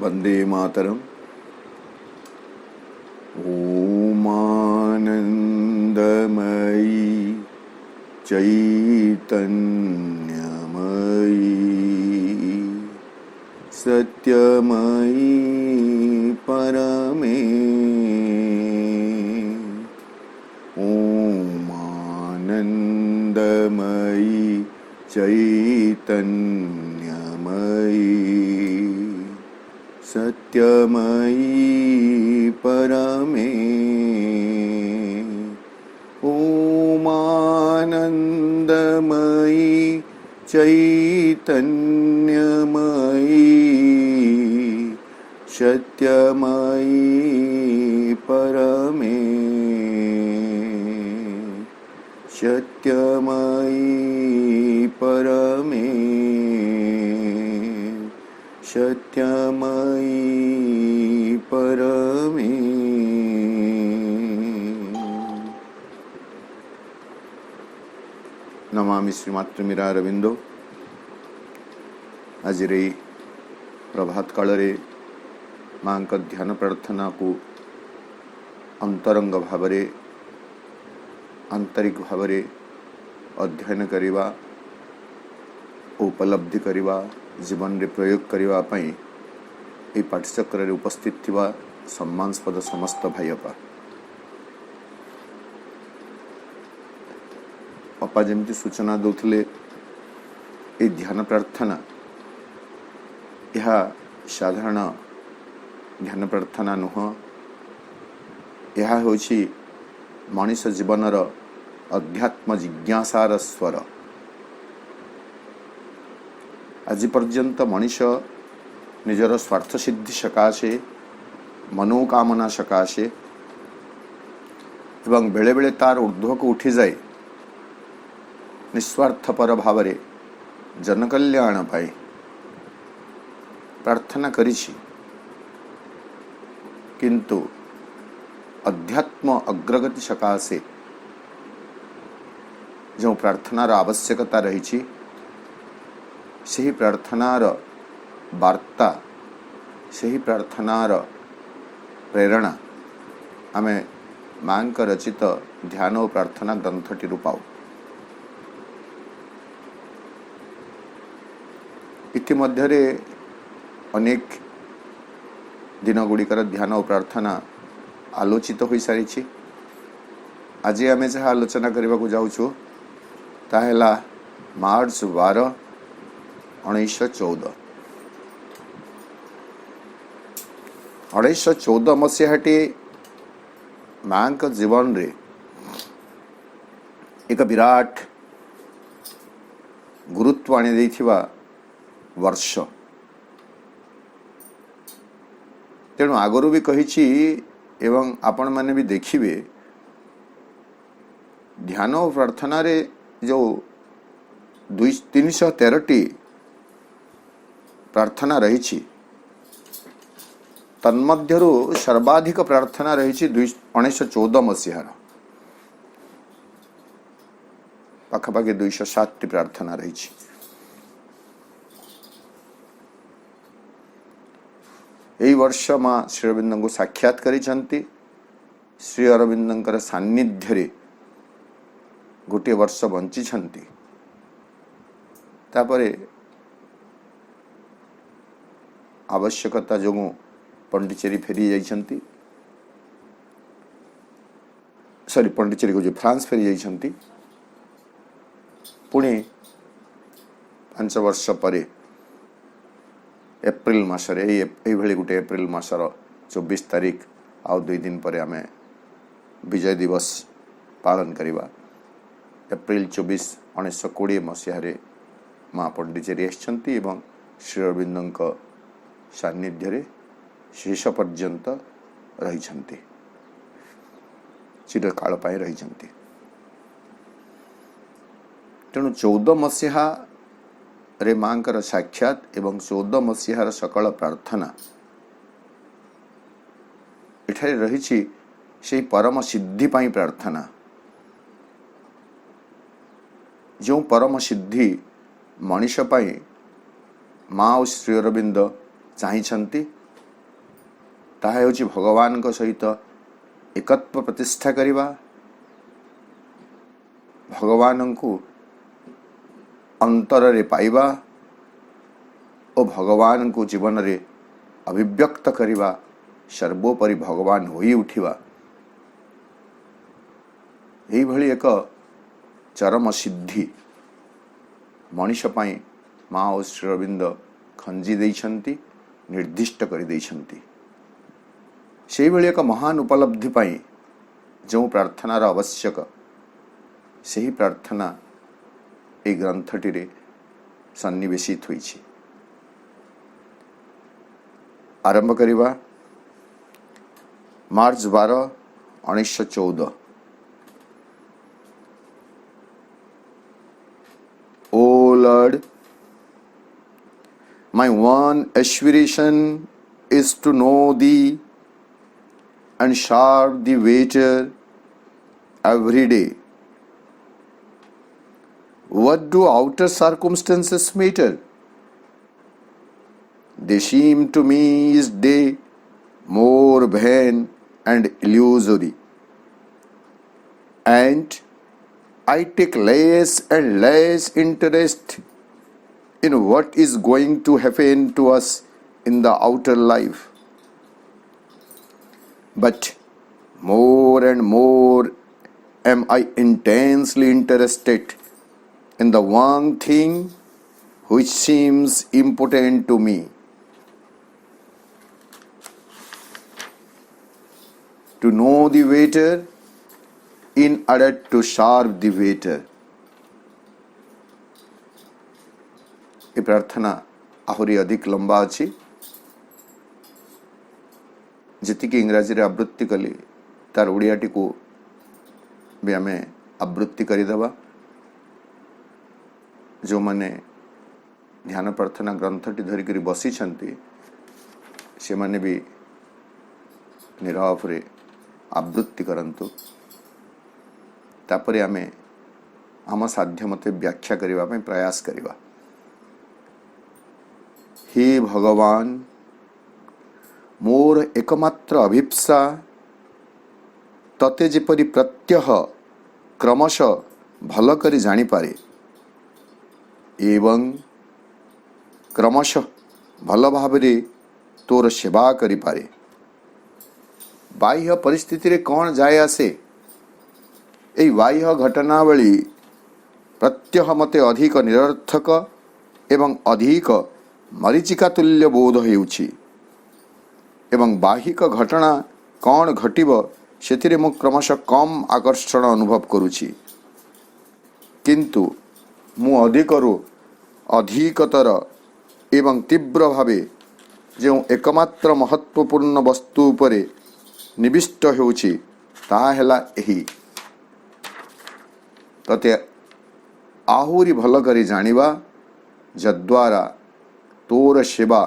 वंदे मातरम। ओमानंदमयी चैतन्यमयी सत्यमयी परमे ओमानंदमयी चैतन्यमयी सत्यमयी परमे ओमानंदमयी चैतन्यमयी सत्यमयी परमे सत्यमयी परमे सत्यमयी परमे। नमामि श्रीमात्र मीरा अरविंदो। आज प्रभात काल माँ का ध्यान प्रार्थना को अंतरंग भाव आंतरिक भाव अध्ययन करवा उपलब्धि करवा जीवन रे प्रयोग करने ये पाठचक्र उपस्थित थिबा सम्मानस्पद समस्त भाई अपा जमती सूचना दौले ये ध्यान प्रार्थना यह साधारण ध्यान प्रार्थना नुह, यह होछि मनुष्य जीवनर अध्यात्म जिज्ञासार स्वर। आज पर्यंत मनुष्य निजर स्वार्थ सिद्धि सकाशे मनोकामना सकाशे एवं बेले बेले तार ऊर्ध्व को उठी जाए निस्वार्थपर भाव जनकल्याण पाए प्रार्थना करिछि, किंतु अध्यात्म अग्रगति सकाशे जो प्रार्थनार आवश्यकता रही से प्रार्थनार वार्ता से प्रार्थनार प्रेरणा आमे मां का रचित ध्यान और प्रार्थना ग्रंथटी पाऊ। इतिमध्य अनेक दिन गुड़िकर ध्यान और प्रार्थना आलोचित हो सारी। आज आम जहाँ आलोचना करने को जाऊँ ताहेला मार्च 12, 1914 1914 मसीहाटी मां का जीवन रे एक विराट गुरुत्व आनी देथिबा वर्ष। तेणु आगरू भी कही एवं आपण माने भी देखिए ध्यान और प्रार्थना रे जो 313टी प्रार्थना रही तन्मध्यरु सर्वाधिक प्रार्थना रही 1914 मसीहार पाखापाखि 207टी प्रार्थना रही। यही वर्ष माँ श्री अरविंद को साक्षात करिसंती। श्री अरविंदर सान्निध्य गोटे वर्ष बंची तापरे आवश्यकता जो पंडिचेरी फेरी जाइछंती, सॉरी पंडिचेरी को जो फ्रांस फेरी जाइछंती। पुणे 5 वर्ष परे एप्रिल मासरे ये गोटे एप्रिल मासर 24 तारीख आउ 2 दिन पर आम विजय दिवस पालन करवा। एप्रिल 24, 1920 मसीह माँ पंडिचेरी आसछंती एवं श्री अरविंद सान्निध्य शेष पर्यंत रही चिरकाल रही। तेणु 14 मसीहा रे मांकर साक्षात एवं 14 मसीहार सकल प्रार्थना एठारे रही से परम सिद्धि पाई प्रार्थना। जो परम सिद्धि मनीष पाई माँ और श्री अरविंद चाहिए ताहा हेउछि भगवान को सहित एकत्व प्रतिष्ठा करिबा, भगवान को अंतर रे पाइबा और भगवान को जीवन रे अभिव्यक्त करिबा, सर्वोपरि भगवान होई उठिबा, एही भली एक चरम सिद्धि मनीष पाई माँ और श्री अरविंद खंजी देइछंती, निर्दिष्ट कर देइछंती। सेही भली एक महान उपलब्धि पाई जो प्रार्थनार आवश्यक, सेही प्रार्थना ए ग्रंथटी रे सन्निवेशित होइछि। आरंभ करिबा मार्च 12, 1914। O Lord, my one aspiration is to know Thee and serve Thee better every day. What do outer circumstances matter? They seem to me each day more vain and illusory, and I take less and less interest in what is going to happen to us in the outer life. But more and more am I intensely interested in the one thing which seems important to me. To know the better in order to serve the better. ये प्रार्थना आहुरी अधिक लंबा अच्छी, जीतिकी इंग्राजी रे आवृत्ति कली तार ओडियाटी को भी आम आवृत्ति करदेवा। जो माने ध्यान प्रार्थना ग्रंथटी धरिक बसी से माने भी निरफ रे आवृत्ति करंतु, तापरे आमे आम साध्य मते व्याख्या करिबा पई प्रयास करिबा। हे भगवान, मोर एकमात्र अभिप्सा तते जेपरि प्रत्यह क्रमश भल करी जानी पारे एवं क्रमश भल भावरे तोर सेवा करि पारे। बाह्य परिस्थिति रे कौन जाए आसे, एई बाह्य घटनावली प्रत्यह मते अधिक निरर्थक एवं अधिक मरीचिका तुल्य बोध हेउछि एवं बाहिक घटना कौन घटिब सेथिरे मु क्रमश कम आकर्षण अनुभव करुछि, किंतु मु अधिकरु अधिकतर एवं तीव्र भावे जो एकमात्र महत्वपूर्ण वस्तु उपरे निविष्ट हेउछि ताहा हेला एही, तते आहुरी भल करी जानिबा, जद्वारा तोर सेवा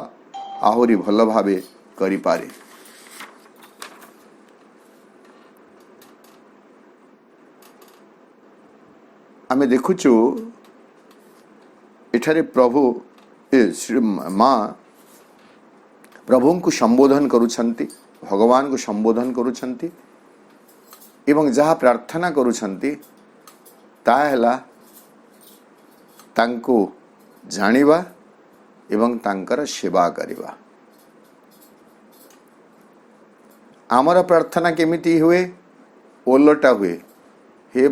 आहुरी भल भावे करि पारे। आमे देखुचु एठारे प्रभु श्री माँ प्रभु को संबोधन करुछंती, भगवान को संबोधन करुछंती एवं जहा प्रार्थना करुछंती ता हेला तांको जानिबा एवं तांकर सेवा करिबा। आमर प्रार्थना केमिति हुए, ओलटा हुए, हे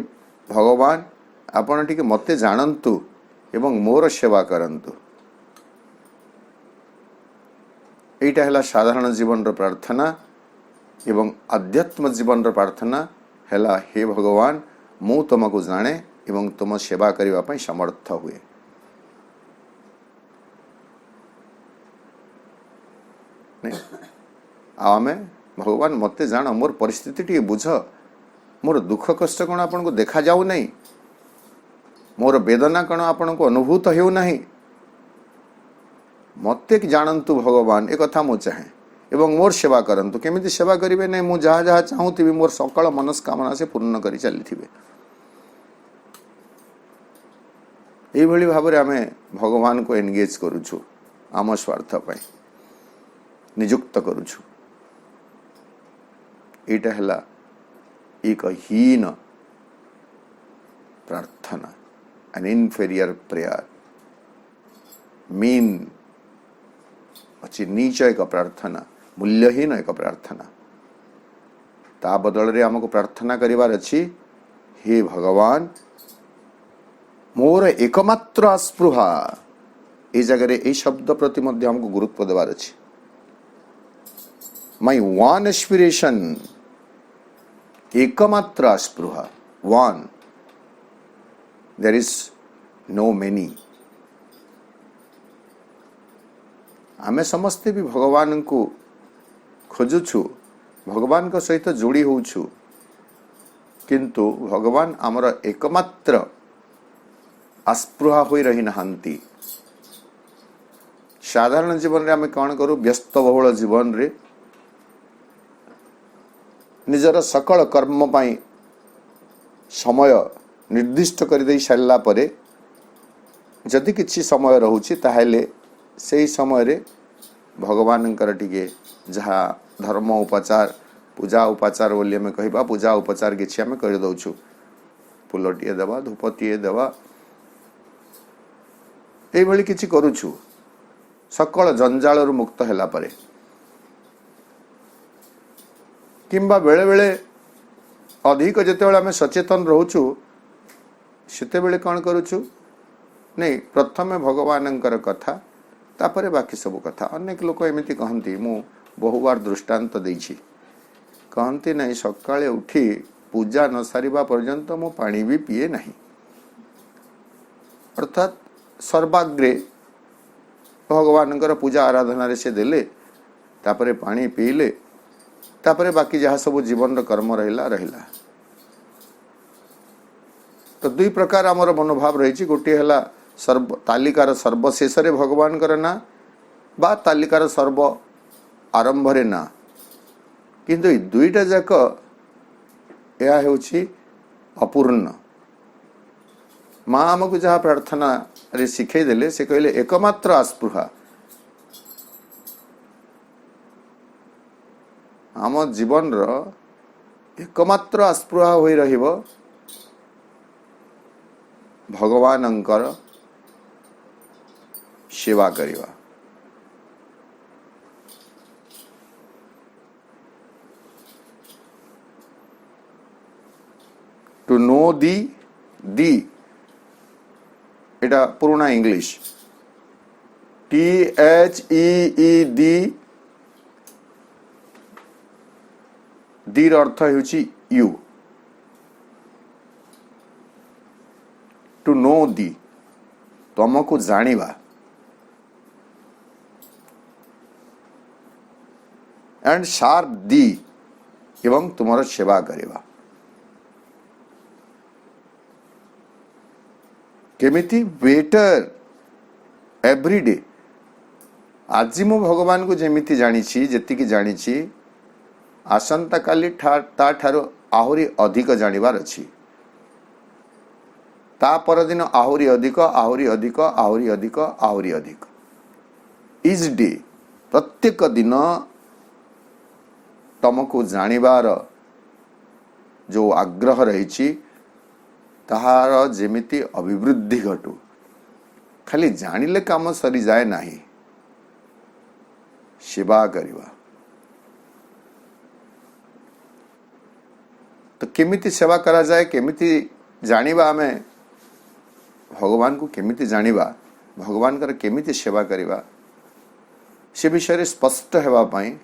भगवान आपण टिके मते जानंतु एवं मोर सेवा करंतु। एटा हेला साधारण जीवन रो प्रार्थना एवं आध्यात्म जीवन रो प्रार्थना हेला हे भगवान मु तुमको जाने एवं तुम सेवा करबा पई समर्थ हुए। आमे भगवान मते जान, मोर परिस्थिति टी बुझ, मोर दुख कष्ट कौन आपन को देखा जाऊ नहीं, मोर वेदना कौन आपन को अनुभूत हेउ नहीं, मते जानंतु भगवान एक कथा मु चाहे एवं मोर सेवा करंतु। केमिति सेवा करिवे नहीं, मु जहा जहा चाहूथिबी मोर सकल मनस्कामना से पूर्ण करी चलिथिबे। एई भली भाबरे आमे भगवान को एंगेज करूछु, आम स्वार्थ पई नियुक्त करूछु। एटा हला एक हीन प्रार्थना, एन इनफेरियर प्रेयर, मीन अच्छी नीच एक प्रार्थना, मूल्यहीन एक प्रार्थना। ता बदल रे हमको प्रार्थना करिवार अछि, हे भगवान मोर एकमात्र आस्पृहा। ए जगह रे ए शब्द प्रति मध्य हमको गुरुत्व देवार अछि। माय वन एस्पिरेशन, एकमात्र आस्पृहा, one, there is no many. आमे समस्ते भी भगवान को खोजुछु, भगवान को सहित जोड़ी होउछु, किंतु भगवान आमर एकमात्र आस्पृहा होई रही नहांती। साधारण जीवन रे आमे कौन करू, व्यस्त बहुल जीवन रे निजर सकल कर्म पाई समय निर्दिष्ट कर दे सारला परे जदि किछि समय रहुछि ताहेले सेही समय रे भगवान टिके जहाँ धर्म उपचार, पूजा उपचार बोली आम कह, पूजा उपचार किसी आम कर दौचु, फूलटे देवा, धूपटीए देवा, ये किसी करुछु सकल जंजाल मुक्त हैला परे। किंबा बेले बेले अधिक जिते आम सचेतन रोचु सेते बेले कौन करुछु, नहीं प्रथमे भगवान कथा तापरे बाकी सब कथा। अनेक लोक एमती कहती, मु बहुबार दृष्टांत देछि, कहती नहीं सकाळे उठी पूजा न सारिबा पर्यंत मु पानी भी पिए नहीं। अर्थात सर्वाग्रे भगवान पूजा आराधना रे से देले, तापरे पानी पीले, तापरे बाकी जहाँ सब जीवन कर्म रहिला रहिला। तो दुई प्रकार आमर मनोभाव रही, गोटे है तालिकार सर्वशेष भगवान ना बा तालिकार सर्व आरंभ रे ना, किंतु दुईटा जाक यह होछि अपूर्ण। माँ आमको जहाँ प्रार्थना रे शिखे देले से कहले एकमात्र आस्पृहा। आम जीवन रो एकमात्र आस्पृहा होई रहिबो भगवानंकर सेवा करिवा। टू नो दी एटा पुराना इंग्लिश, THEE दी अर्थ होछि यू। टू नो दी तुमको जानिबा, एंड शार्प दी एवं तुमर सेवा करिबा। केमिति बेटर एवरी डे। आज मु भगवान को जेमिति जानिछि, जेतिकी जानिछि, आसंता काली ता ठारो आहुरी अधिक जानिबार अछि। ता परदिन आहुरी अधिक, आहुरी अधिक, आहुरी अधिक, आहुरी अधिक। इज डे, प्रत्येक दिन तुमको जानिबार जो आग्रह रही ताहार जेमिति अभिवृद्धि घटू। खाली जानिले काम सरी जाए नहीं, सेवा करिवा। तो केमिति सेवा करा जाए, केमिति जानिबा, आमे भगवान को केमिति जानिबा, भगवान कर केमिति सेवा करिवा, से विषय स्पष्ट हेबा पई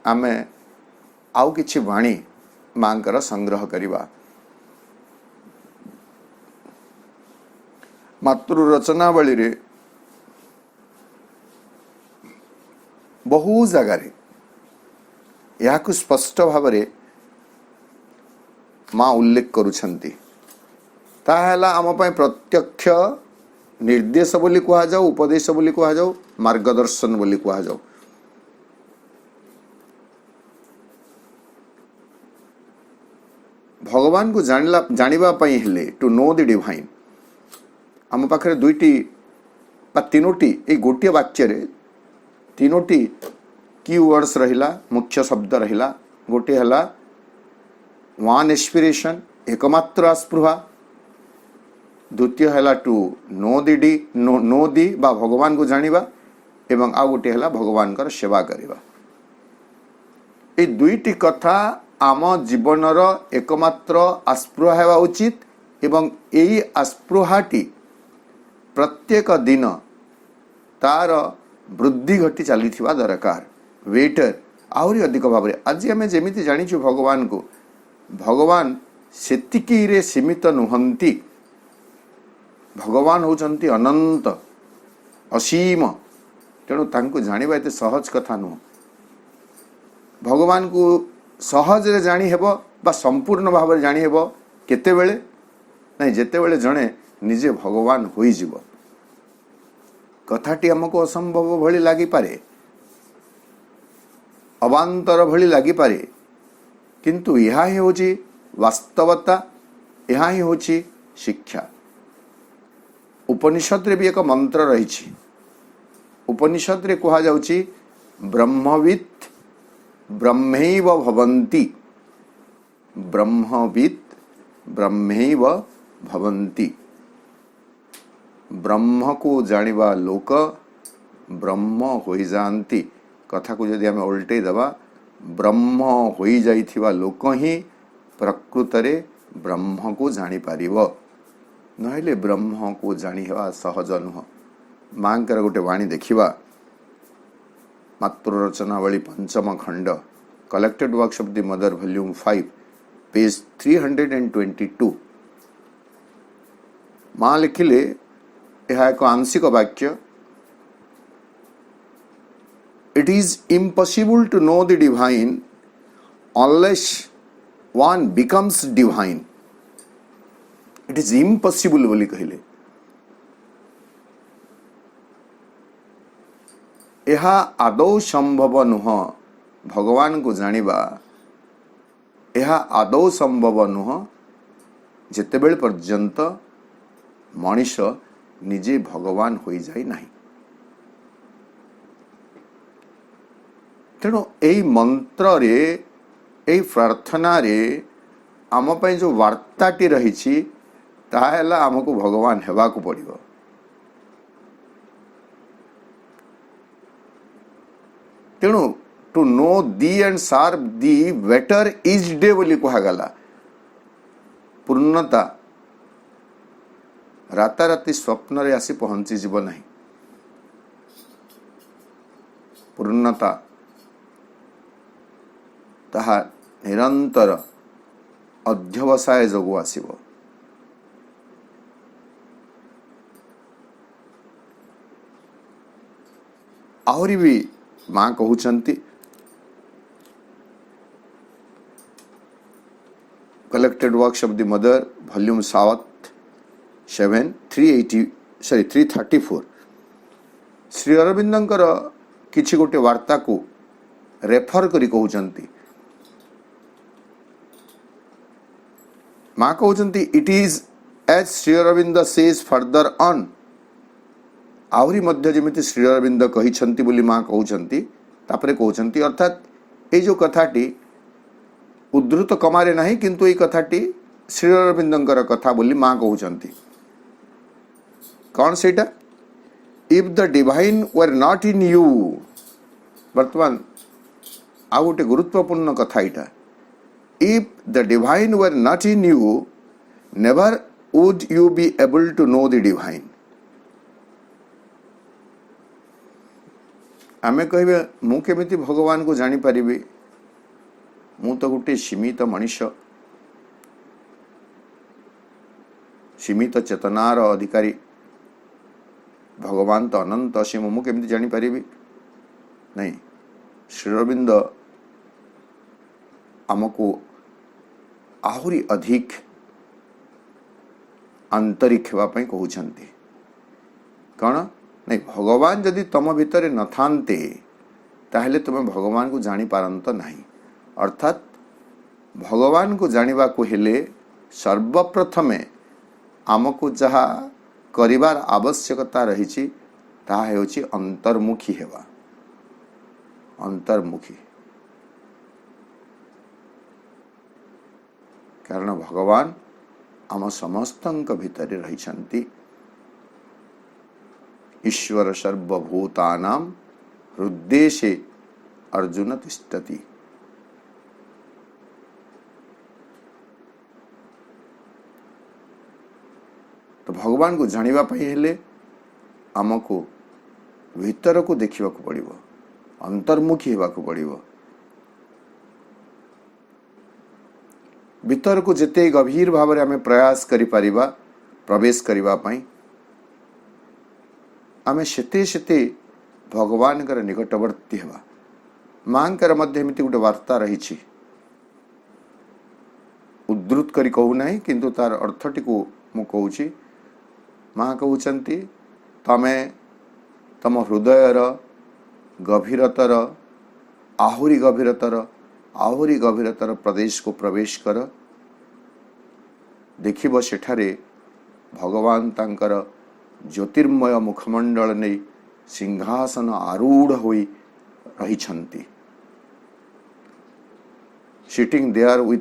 आमे आउ किछि वाणी मांकर संग्रह करिवा। मातृ रचनावली रे बहु जगार यह स्पष्ट भाव माँ उल्लेख करुछंती। ताहला आम पई प्रत्यक्ष निर्देश बोली कहा जाऊ, उपदेश बोली कहा जाऊ, मार्गदर्शन बोली कहा जाऊ। भगवान को जानिबा पई हेले टू नो द डिवाइन, आम पाखे दुईटी बा तीनोटी ए गोटे वाक्य रे तीनोटी की वर्ड्स रहिला, मुख्य शब्द रहिला, गोटे हला वन एस्पिरेशन एकमात्र आस्पृहा, द्वितीय है टू नो दी बा भगवान को जानिबा एवं आ गोटे है भगवान कर सेवा करिबा। ए दुईटी कथा आम जीवनर एकमात्र आस्पृहा हेबा उचित एवं एई आस्पृहाटी प्रत्येक दिन तार वृद्धि घटी चली दरकार। वेटर आहरी अधिक भाव में आज आम जमी जाचु भगवान को, भगवान सेतिकी रे सीमित नुहंती, भगवान होचंती अनंत असीम। तेणु तांको जानिबा एते सहज कथा नुह। भगवान को सहज रे जानी हेबो बा संपूर्ण भाव में जानी हेबो केते बेले नहीं, जेते बेले जणे निजे भगवान होई जीवो। कथाटी हमको असंभव भली लागी पारे, अवांतर भली लागी पारे, किंतु यह ही होची वास्तवता, यह ही होची शिक्षा। उपनिषद रे भी एक मंत्र रही। उपनिषद रे कहा जाउची ब्रह्मवित् ब्रह्मैव भवन्ति, ब्रह्मवित् ब्रह्मैव भवन्ति। ब्रह्म को जानिबा लोक ब्रह्म होई जानती। कथा को यदि आम उल्टे दबा, ब्रह्म होई जाइथिबा लोक ही प्रकृत रे ब्रह्म को जानी पारिबो, नहेले ब्रह्म को जानी हेबा सहज नुह। मांकर गोटे वाणी देखिबा, मातृ रचनावली पंचम खंड, collected works of the Mother volume 5 page 322। माँ लिखिले यह एक आंशिक वाक्य, it is impossible to know the divine unless one becomes divine. It is impossible बोली कहले। यह आदौ संभव नुह, भगवान को जानिबा यह आदौ संभव नुह जेतेबेले पर्यंत मनीष निजे भगवान होई जाई नाही। तेणु एई मंत्र रे, एई प्रार्थना रे आम पई जो वार्ताटी रही ताहेला आमको भगवान हेबा को पड़िबो। तेणु to know the and serve the better is the बोली कहागला। पूर्णता राताराति स्वप्न रे आसी पहुंची जीव नहीं। पूर्णता ताहा निरंतर अध्यवसाय जोगु आसीबो। आहरी भी माँ कहउछंती, collected works of the Mother volume 7 334। Sri अरविंदंकर किछि गोटे वार्ता को रेफर करी कहउछंती। माँ कहउछंती, it is as Sri Aurobindo says further on. आहरी मध्य जेमिति श्री अरविंद कहिछंती बोली माँ कहउछंती, तापरे कहउछंती अर्थात ए जो कथाटी उद्धृत कमारे नहीं, किंतु ए कथाटी श्री अरविंदंकर कथा बोली माँ कहउछंती। कौन सेटा? If the divine were not in you. वर्तमान आ गोटे गुरुत्वपूर्ण कथा इटा। If the divine were not in you, never would you be able to know the divine. आमे कहबे मु केमिति भगवान को जानी पारिबे, मु तो गोटे सीमित मनुष्य, सीमित चेतनार अधिकारी। भगवान तो अनंत असीम, मु केमिति जानी पारिबे नहीं। श्री अरविंद आमको आहुरी अधिक आंतरिक हेबा पई कहउछंती। कौन नहीं, भगवान जदि तुम भितर न थांते ताहले तुम भगवान को जानी पारंत नहीं। अर्थात भगवान को जानिबा को हेले सर्वप्रथमे आमको जहा करिवार आवश्यकता रही ताहा हेउची अंतर्मुखी हेबा। अंतर्मुखी कारण भगवान आम समस्तंक भितर रहिछन्ति। ईश्वर सर्वभूतानां हृद्देशे अर्जुन तिष्ठति। तो भगवान को जानिबा पई हेले आमको भीतर को देखा पड़ो, अंतर्मुखी होगा पड़ो। भीतर को जिते गभीर भाव में आम प्रयास करि परिबा प्रवेश करिबा पई आमे सेते सेते भगवान कर निकटवर्ती हेबा। मांकर मध्य एमती गोटे वार्ता रही, उद्धृत करी कहू नहीं किंतु तार अर्थटी को मु कहूची। माँ कहउचंती तमे तम हृदयर गभीरतर आहुरी गभीरतर प्रदेश को प्रवेश कर, देखिब सेठारे भगवान तांकर ज्योतिर्मय मुखमंडल नहीं सिंहासन आरूढ़ होई रहिछन्ति, sitting there with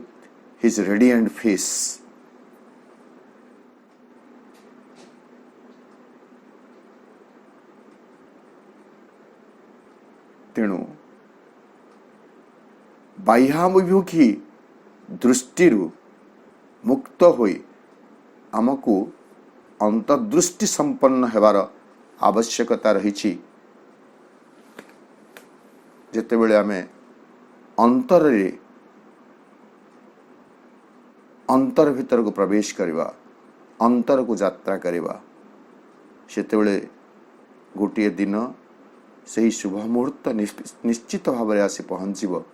his radiant face. तेणु बाह्याभिमुखी दृष्टि मुक्त होई आमको अंतर्दृष्टि संपन्न हेबार आवश्यकता रही। जेतेबेले आमे अंतर भीतर को प्रवेश करिबा, अंतर को यात्रा करिबा, सेतेबेले गोटे दिन सही शुभ मुहूर्त निश्चित भाव में आसी पहुँचब,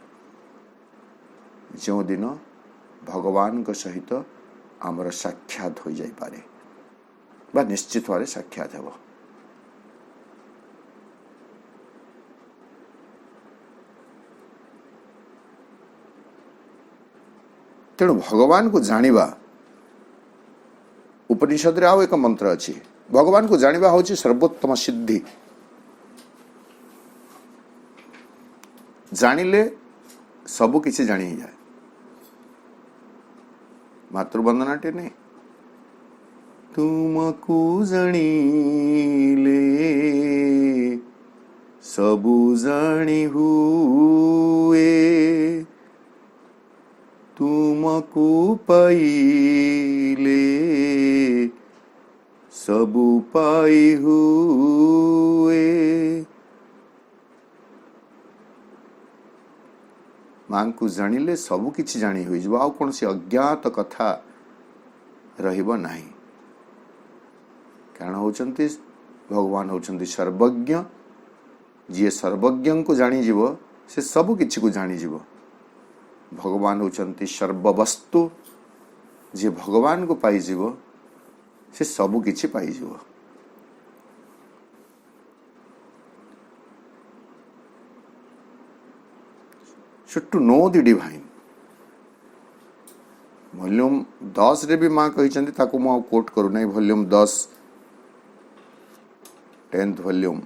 जो दिन भगवान को सहित आमर साक्षात हो जाई पारे बा निश्चित भाव साक्षात हेब। तेणु भगवान को जानिबा, उपनिषद रे आउ एक मंत्र अछि, भगवान को जानिबा होछि सर्वोत्तम सिद्धि। जानिले सबु किसी जानी ही जाए। मातृवंदनाटे नहीं, तुमको जानिले सबु जानी हुए, तुमको पाइले सबु पाई हुए। मां को जानिले सबु किछि जानी होई जबा, आ कौन सी अज्ञात कथा रहिब नाही। कारण होचंती भगवान होचंती सर्वज्ञ, जी सर्वज्ञ को जानी जीव से सबु किछि को जानी जीव। भगवान होचंती सर्ववस्तु, जी भगवान को पाई जीव से सबु किछि पाई जीव। So to know the divine, volume 10 रे भी माँ कही ताको मु कोट करू नहीं। Volume 10 10th volume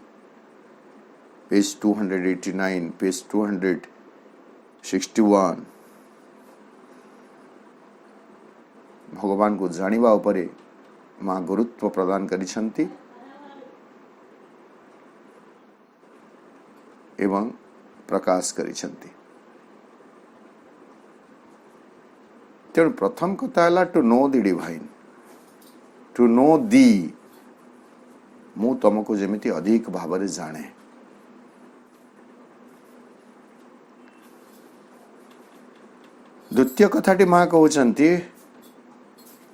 page 289 page 261 भगवान को जानिबा उपरे माँ गुरुत्व प्रदान करिसंती एवं प्रकाश करिसंती। तेणु प्रथम कथा है to know the divine, to know the, मु तुमको जेमिति अधिक भाव में जाने। द्वितीय कथाटी माँ कहउचंती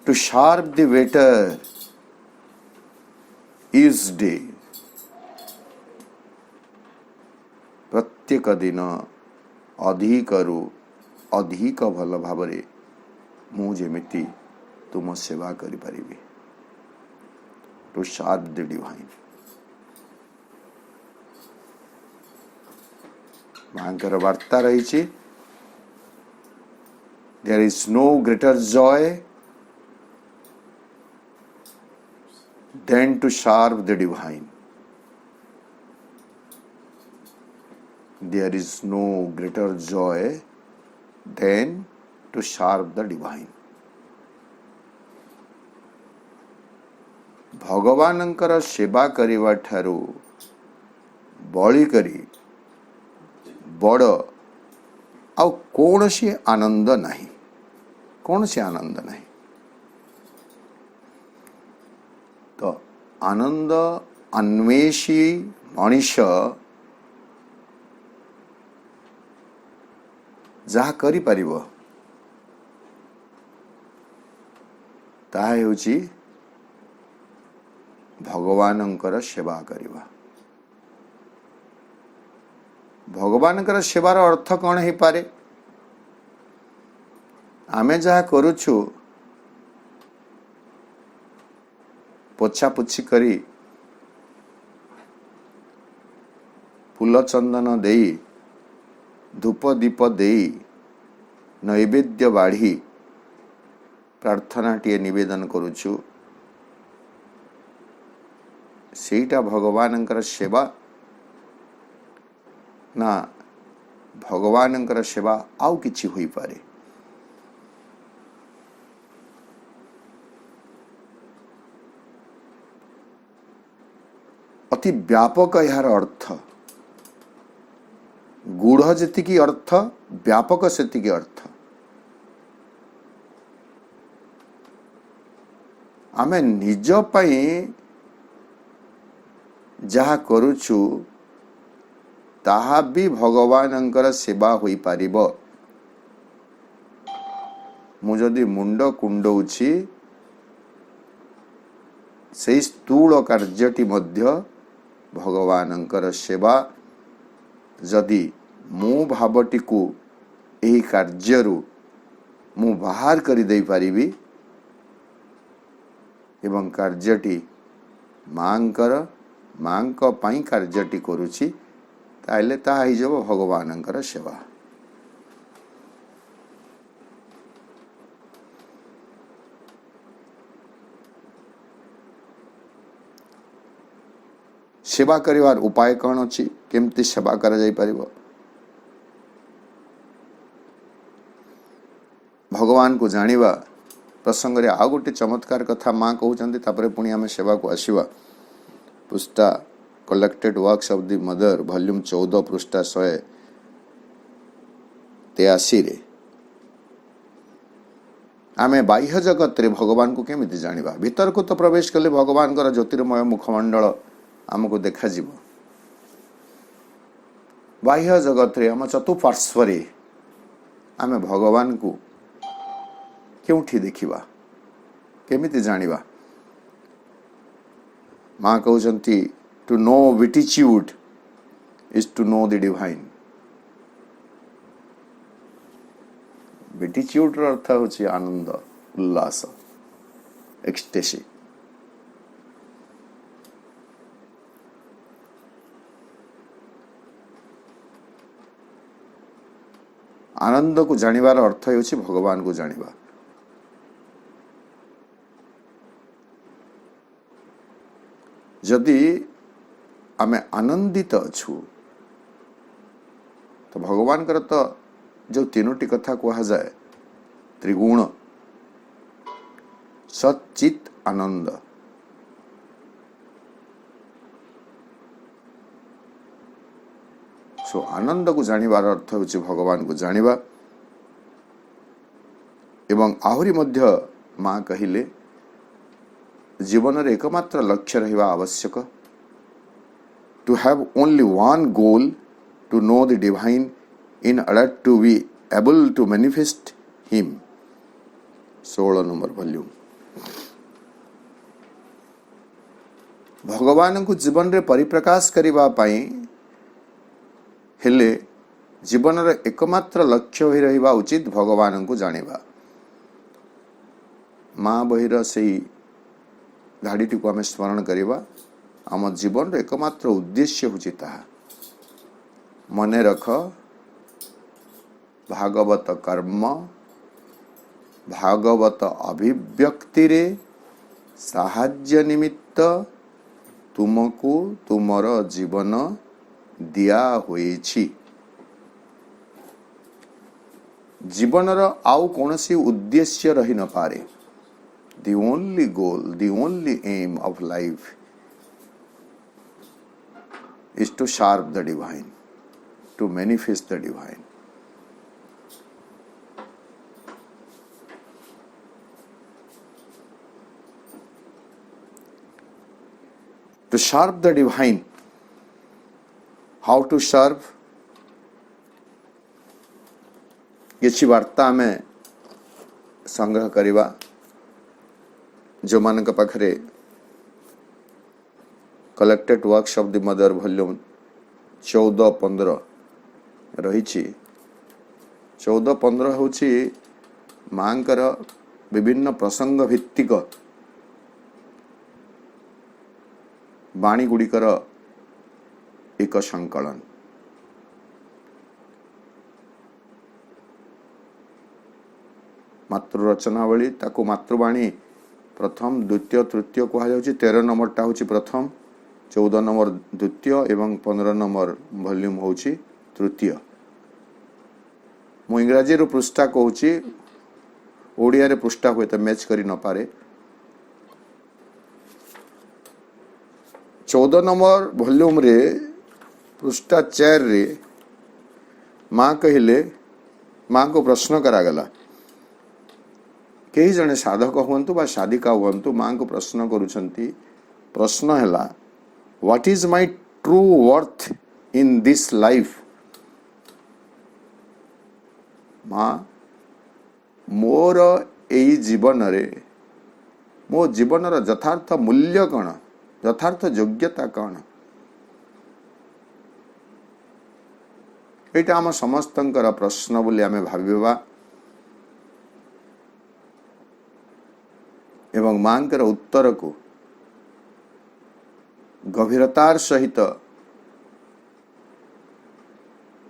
to sharp the waiter is day. प्रत्येक दिन अधिकरू अधिक भल भाव में मु जेमिति तुम सेवा करि परिबी। To sharp the divine. मांकर वार्ता रही, there is no greater joy than to sharp the divine. There is no greater joy than to sharp the divine. भगवानंकर सेवा करिवा ठारू बळी करी बड़ आउ कौनसी आनंद नहीं, कौनसी आनंद नहीं। तो आनंद अन्वेषी मनीष जहा करि परिबो ताहा हेउची भगवानंकर सेवा करिबा। भगवानंकर सेवार अर्थ कौन है पारे? आमे जहा करुछु पोछा पुछी करी फूल चंदन देई धूप दीप देई नैवेद्य बाढ़ी प्रार्थना टीए निवेदन करुछु, सेटा भगवानंकर सेवा ना भगवानंकर सेवा आउ किछि होई पारे? अति व्यापक यार अर्थ, गूढ़ जेतिकी अर्थ व्यापक सेतिकी अर्थ। आमे निज पई जहा करुछु ताहा भी भगवानंकर सेवा होई पारिबो। मु जदि मुंड कुंडौछि से स्थूल कार्यटी मध्य भगवानंकर सेवा। जदि मु भावटी को एही कार्यरु मु बाहर करि देई पारिबी एवं कार्यटी मांक पाई कार्यटी करुछि ताइले ता ही जब भगवानंकर सेवा। सेवा करिवार उपाय कौन अछि? केमती सेवा करा जाई परिबो? भगवान को जानिबा प्रसंग रे आ गोटे चमत्कार कथा मां कहउचंती, तापरे पुणी आमे सेवा को आसीबा। पुस्ता collected works of the Mother volume 14 पृष्ठा 183 रे आमे बाह्य जगत रे भगवान को केमिति जानिबा? भीतर को तो प्रवेश कले भगवान कर ज्योतिर्मय मुखमंडल आमको देखा जीव। बाह्य जगत रे आम चतुपार्श्व रे आमे भगवान को केउठी देखिबा, केमिति जानिबा? मां कहउचंती to know beatitude is to know the divine. beatitude ର अर्थ होची आनंद, उल्लास, एक्सटेसी। आनंद को जानिबार अर्थ होची भगवान को जानिबा। जदि आमे आनंदित अछु तो भगवान कर तो जो तीनोटी कथा कहा जाए त्रिगुण सचित आनंद, सो आनंद को जानिबार अर्थ होची भगवान को जानिबा। एवं आहुरी मध्य मां कहिले जीवन रे एकमात्र लक्ष्य रहिबा आवश्यक। To have only one goal, to know the divine in order to be able to manifest him. 16 number volume. भगवान को जीवन रे परिप्रकाश करिबा पाई हेले जीवन रे एकमात्र लक्ष्य होई रहिबा उचित भगवान को जानिबा। मां बहिर सेही धाड़ीटी को आमे स्मरण करिबा। आम जीवन रे एकमात्र उद्देश्य होची ताहा मने रख भागवत कर्म भागवत अभिव्यक्ति रे साहाय्य निमित्त तुमको तुमर जीवन दिया होईछि। जीवन रो आउ कोनसी उद्देश्य रही न पारे। The only goal, the only aim of life is to serve the divine, to manifest the divine. To serve the divine. How to serve? किसी वार्ता में संग्रह करिवा जो मानक पाखरे collected works of the Mother volume 14-15 रही 14-15 होची मांकर विभिन्न प्रसंग भित्तिक बाणी गुड़िकर एक संकलन। मातृरचनावली ताकू मातृवाणी प्रथम द्वितीय तृतीय कहा जाउची। 13 नंबरटा होची प्रथम, 14 नंबर द्वितीय एवं 15 नंबर वॉल्यूम होची तृतीय। मु इंग्राजी रो पृष्ठा कहूची, ओडिया रे पृष्ठा हुए तो मैच करी न पारे। 14 नंबर वॉल्यूम रे पृष्ठा 4 रे माँ कहले, माँ को प्रश्न करागला। कई जने साधक हुंतु बा साधिका हुंतु माँ को प्रश्न करुछंती। प्रश्न हैला, what is my true worth in this life? माँ मोर एई जीवन रे मो जीवनर यथार्थ मूल्य कौन, यथार्थ योग्यता कौन? एटा आम समस्तंकर प्रश्न बोली आमे भाबिबा एवं मांकर उत्तर को गभीरतार सहित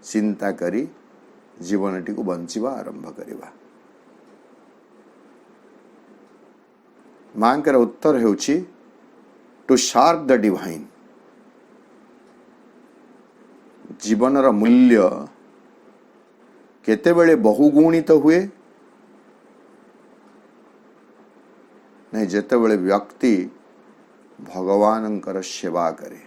चिंता करी जीवनटी को बंचिबा आरंभ करिबा। मांकर उत्तर हेउची टू सर्व द डिवाइन। जीवनर मूल्य केतेबेले बहुगुणित हुए नहीं जेतेबेले व्यक्ति भगवानंकर सेवा करे।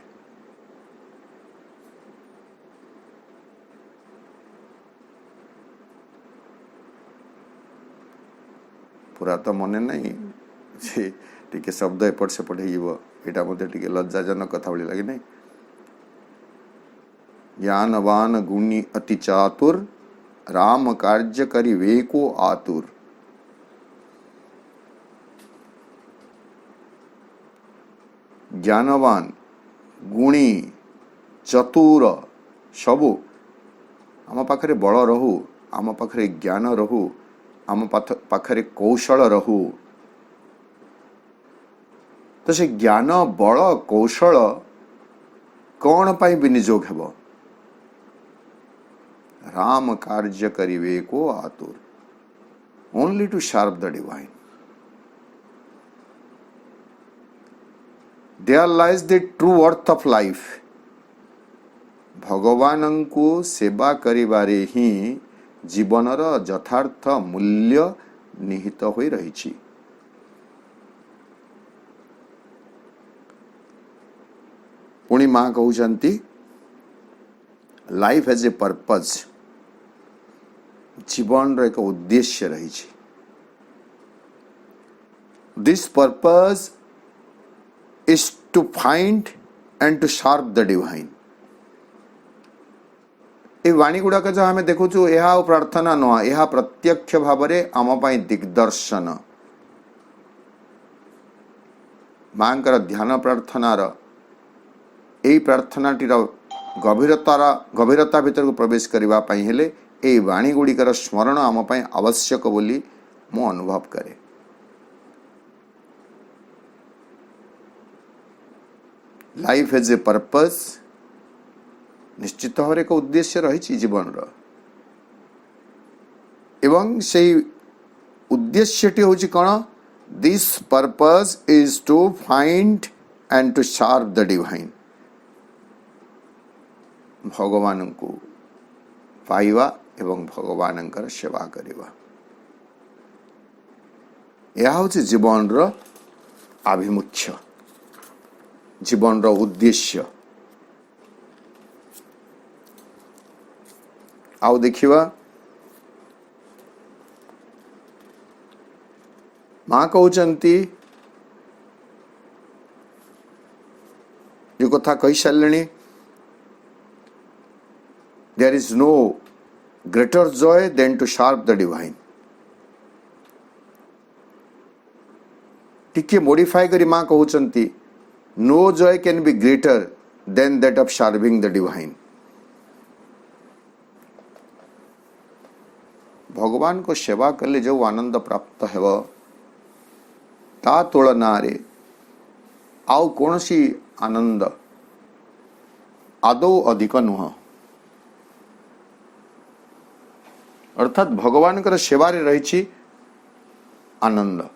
पूरा तो मने नहीं जे टिके शब्द एपट सेपट हो, एटा मते टिके लज्जाजनक कथा भली लगे नहीं। ज्ञानवान गुणी अति चातुर, राम कार्य करी वेको आतुर। ज्ञानवान गुणी चतुर सबु आम पाखरे बल रहू, आम पाखरे ज्ञान रहू, आम पाखरे कौशल रहू। तो से ज्ञान बल कौशल कौन पाई विनियोग हेबो? राम कार्य करिवे को आतुर, only to serve the divine. There lies the true worth of life. भगवान को सेवा करिबारे ही जीवनर यथार्थ मूल्य निहित होई रहिछि। पुणी माँ कहउचंती, लाइफ हैज ए पर्पज। जीवन एक उद्देश्य रही। This purpose is to find and to serve the divine. ये वाणी गुड़ाक जो आम देखु यह प्रार्थना नुह, यह प्रत्यक्ष भाव में आम दिग्दर्शन। माँ ध्यान प्रार्थनार यही प्रार्थनाटीर गभीरता भीतर को प्रवेश करने हेले ए वाणी गुड़िकर स्मरण आम आवश्यक बोली मु अनुभव करे। Life has a purpose. निश्चित भाव एक उद्देश्य रही जीवन एवं से उद्देश्यटी हूँ कौन? This purpose is to find and to serve the divine. भगवान को पाइबा एवं भगवान सेवा करवा। यह हूँ जीवन रो आभिमुख्य, जीवन रो उद्देश्य। आउ देखिवा माँ कहउचंती जो कथा कही सारे, there is no greater joy than to sharp the divine. टिके मॉडिफाई करी माँ कहउचंती no joy can be greater than that of sharping the divine. भगवान को सेवा कले जो आनंद प्राप्त हेब ता तुलना रे आउ कौनसी आनंद आदौ अधिक नुह। अर्थात भगवान कर सेवा रे रही आनंद।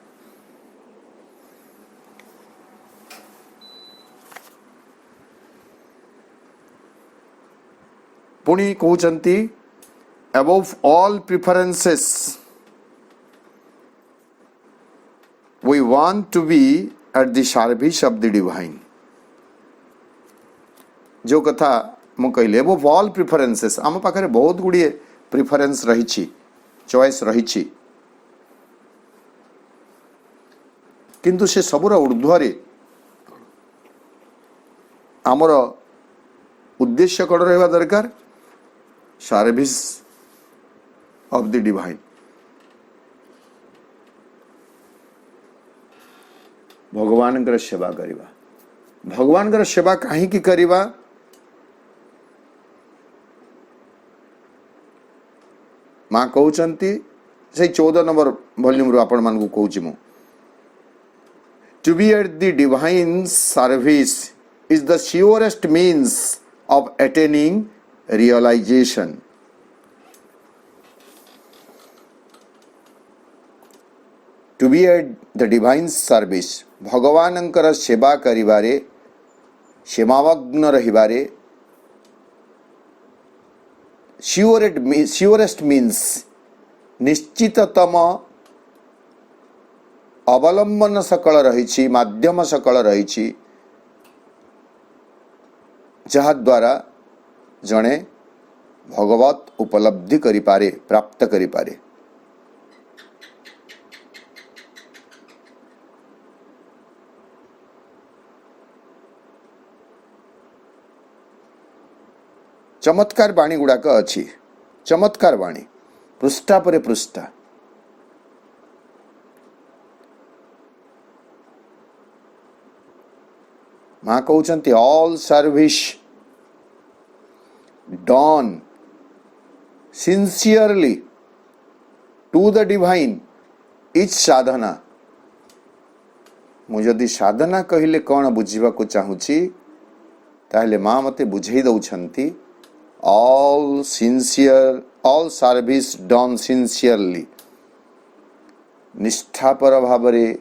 पुणी कहउचंती above all preferences we want to be at the service of the divine। जो कथा मु कहले above all preferences आम पाखरे बहुत गुड़िए प्रिफरेन्स रही, चॉइस रही, किंतु से सबुर ऊर्ध्वरे आमर उद्देश्य कौन रहा दरकार? Service of the divine. भगवान कर सेवा करिबा। भगवान कर सेवा कहीं की करिबा? माँ कहउचंती से 14 नंबर वॉल्यूम रो आपण मान को कहउची मु, to be at the divine service is the surest means of attaining realisation. To be at the divine service भगवानंकर सेवा करिबारे, सेवामग्न रहिबारे श्योरेस्ट मीन्स निश्चिततम अवलंबन सकल रही, माध्यम सकल रही, जहा द्वारा जणे भगवत उपलब्धि करिपारे, प्राप्त करिपारे। चमत्कार बाणी गुड़ाक अच्छी, चमत्कार बाणी पृष्ठा परे पृष्ठा। माँ कहउचंती all service done sincerely to the divine is sadhana. मुझे साधना कहले कौन बुझा चाहूँगी ताहले माँ मते बुझे दउछंती all service done sincerely निष्ठापर Bhavre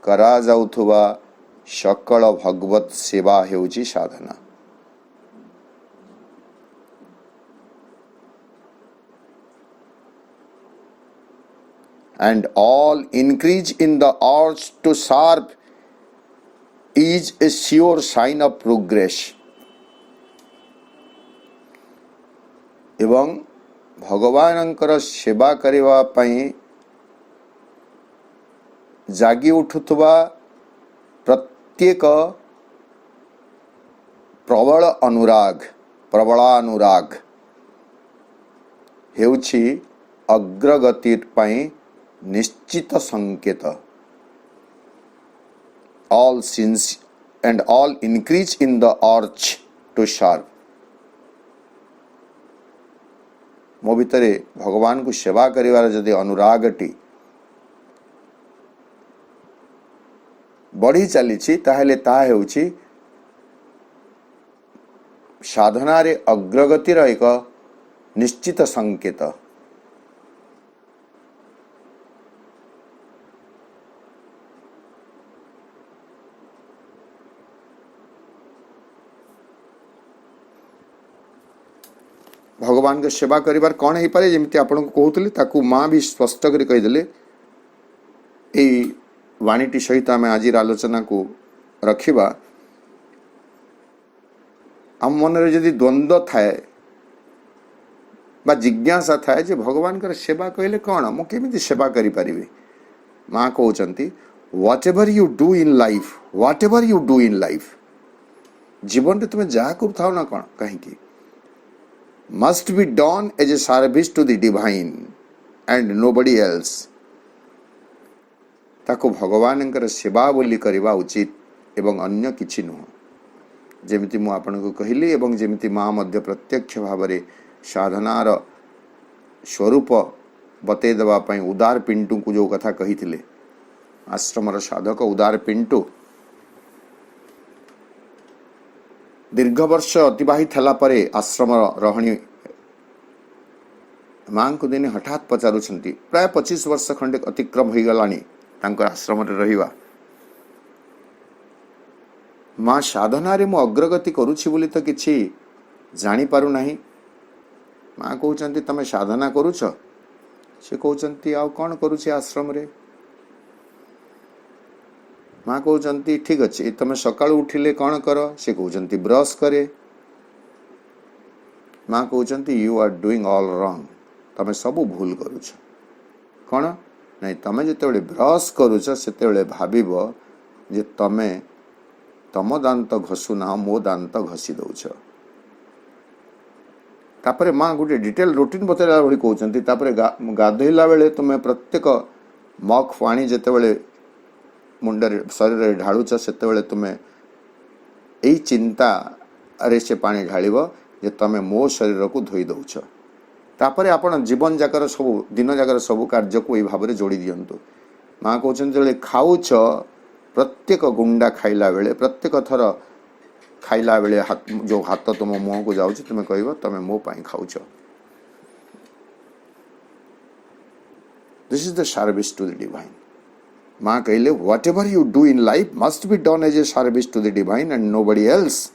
करा जाउथुवा सकल भगवत सेवा हेउची साधना। and all increase in the urge to serve is a sure sign of progress। एवं भगवानंकर सेवा करिवा पई जागी उठुथुवा प्रत्येक प्रबलानुराग हेउछि अग्रगति पई निश्चित संकेत। all sins and all increase in the urge to serve। मो भितरे भगवान को सेवा करिवार जदि अनुरागटी बढ़ी चली ताहले ता हेउछि साधना रे अग्रगतिर एक निश्चित संकेत। भगवान के सेवा करिबार कौन हो पारे जमी आपन को कहते माँ भी स्पष्ट कर कहीदेले वाणीटी सहित आम आज आलोचना को रखिबा। आम मन रे जदि द्वंद्व थाए बा जिज्ञासा थाए जे भगवान कर सेवा कहले कौन मु केमिति सेवा करि परिबे। माँ कहउचंती whatever you do in life, whatever you do in life, जीवन रे तुमे जा करथाओ ना कौन कहीं must be done as a service to the divine and nobody else. ताको भगवान सेवा बोली करवा उचित एवं अन्य किछि नुह। जेमिति मु आपन को कहली एवं जेमिति माँ मध्य प्रत्यक्ष भाव में साधनार स्वरूप बतई देवा पई उदार पिंटू को जो कथा कही थिले, आश्रमर साधक उदार पिंटू दीर्घ वर्ष अतिवाहित हला परे आश्रम रहणी माँ को दिने हठात पचारुछंती प्राय 25 वर्ष खंडे अतिक्रम हो गलानी तांकर आश्रम रे रहिवा। माँ साधना रे मु अग्रगति करूछि बोली तो किछि जानी पारु नाही। माँ कहउचंती तमे साधना करूछ, से कहउचंती आउ कोन करूछि आश्रम रे। माँ कहउचंती ठीक अछि तमे सकाळु उठिले कोन कर, से कहउचंती ब्रश करे। माँ कहउचंती you are doing all wrong, तमे सब भूल करूछ। कोन नहीं तमे जेतेबेले ब्रश करूछ सेतेबेले भाबिबो जे तमे तम दांत घसु ना मो दांत घसी दउछ। तापरे माँ गोटे डिटेल रूटीन बतैला भली कहउचंती तापरे गाधैला बेले तुमे प्रत्येक मग पानी जेतेबेले मुंडरे शरीर ढालुछ सेतेबेले तुमे एई चिंता अरे से पानी ढालिबो जे तमे मो शरीर को धोई दउछ। तापरे आपण जीवन जाकर सब दिन जाकर सब कार्य को ए भाव में जोड़ी दियंतु। माँ कहउचंती खाऊछ प्रत्येक गुंडा खाइला बेले प्रत्येक थर खाइला बेले जो हाथ तुम मुह को जाऊँ तुम कह तुम मो पाई खाऊछ। This is the service to the divine. माँ कहले whatever you do in life must be done as a service to the divine and nobody else.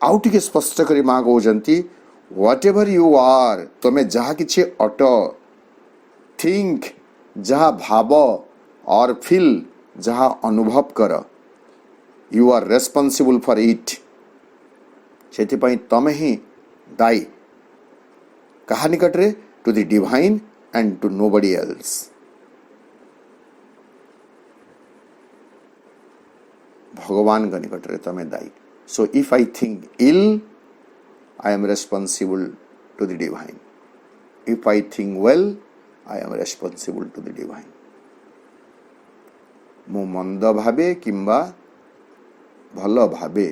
आउ टिके स्पष्ट करी माँ कहउचंती व्हाट एवर यू आर, तुम्हें जहा किछि अट थिंक जहा भाव और फील जहा अनुभव कर, you are responsible for it. से तमें ही दायी कहा निकट रे to the divine and to nobody else. भगवान का निकट रे तमें दायी। So if I think ill I am responsible to the divine. If I think well, I am responsible to the divine. मु मंद भावे किंबा भल भावे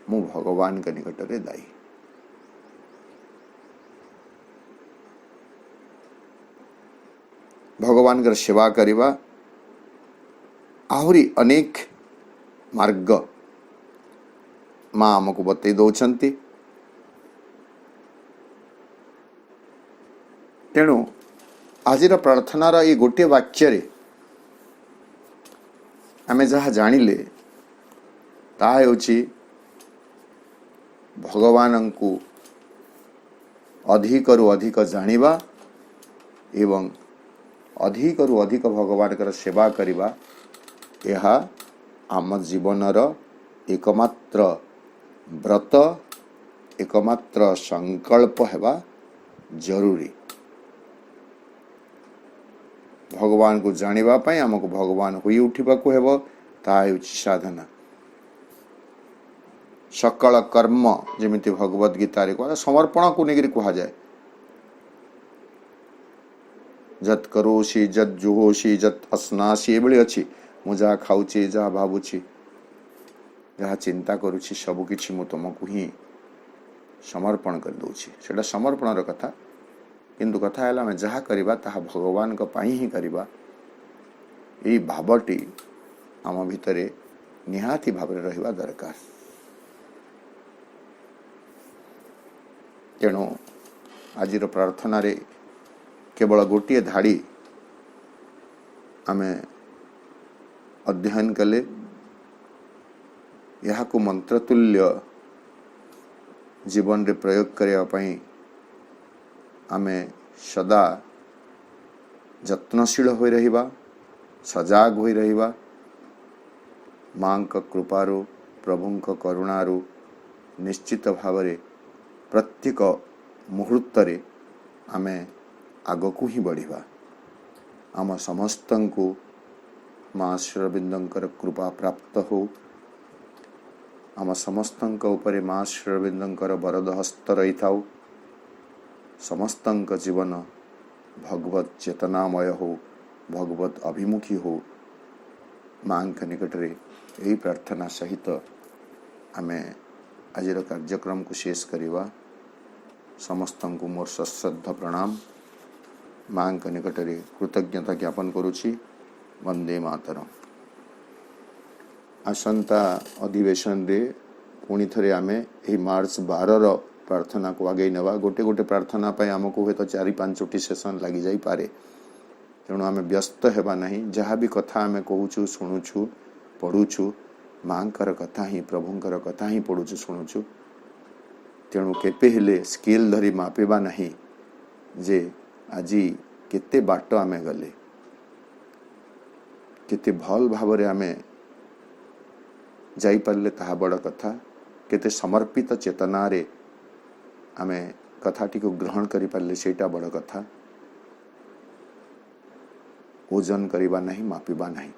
मु भगवान के निकट रे दायी। भगवान का सेवा करिबा आहुरी अनेक मार्ग माँ आमको बतई दौरान। तेणु आज प्रार्थनार ये गोटे वाक्य आमे जहाँ जानिले ताहा हेउछि भगवान को अधिकरु अधिक जानिबा एवं अधिकरु अधिक भगवान कर सेवा करिबा। यह आम जीवनर एकमात्र व्रत एकमात्र संकल्प हेबा जरूरी। भगवान को जानिबा पई हमको भगवान होई उठिबा को हेबो, ता हेउछि साधना। सकल कर्म जेमिति भगवत गीता रे कहला समर्पण को नेगिरि कहा जाए। जत करोसी जत जुहोसी जत अस्नासी एबेले अछि। मु जहाँ खाऊची जहाँ भावुची जहाँ चिंता करुची सब किछि मु तुमको ही समर्पण कर दउछि। सेटा समर्पणर कथा, किंतु कथा है आम जहाँ करवा ताहा भगवान को पाई ही करवा। यही भावटी आम भितरे निहाती भाव रहिबा दरकार। तेणु आज प्रार्थना रे केवल गोटे धाड़ी आमे अध्ययन कले, यह को मंत्रतुल्य जीवन रे प्रयोग करने पई आमे सदा जत्नशील हो रहिबा सजाग होई रहिबा मांक कृपारू प्रभुंक करुणारू निश्चित भावरे प्रत्येक मुहूर्तरे आमे आगकू ही बढ़िबा। आम समस्तंकु मां श्रीअरविंदंकर कृपा प्राप्त हो। आम समस्तंक उपरे मां श्रीअरविंदंकर वरद हस्त रही थाउ। समस्तंक जीवन भगवत चेतनामय हो, भगवत अभिमुखी हो। मां के निकटरे यही प्रार्थना सहित आमे आजिर कार्यक्रम को शेष करिवा। समस्तंकु मोर सश्रद्ध प्रणाम। मां के निकटरे कृतज्ञता ज्ञापन करुछि। वंदे मातरम। आसंता अधिवेशन रे पुणी थरे आमे एही मार्च 12 रो प्रार्थना को आगे नेवा। गोटे गोटे प्रार्थना पाई आमको हे तो 4-5 सेशन लगी जाई पारे। तेणु आमे व्यस्त हेबा नहीं। जहाँ भी कथा आमे कहूछु शुणुछु पढ़ुछु मांकर कथा ही प्रभुंकर कथा ही पढ़ुछु शुणुछु। तेणु केपे हेले स्केल धरी मापेबा नहीं जे आजी केते बाट आमे गले, केते भल भावरे आमे जाई पारले ताहा बड़ कथा। केते समर्पित चेतना रे आमे कथाटी को ग्रहण करि पारले सेटा बड़ कथा। ओजन करिबा नहीं, मापिबा नहीं।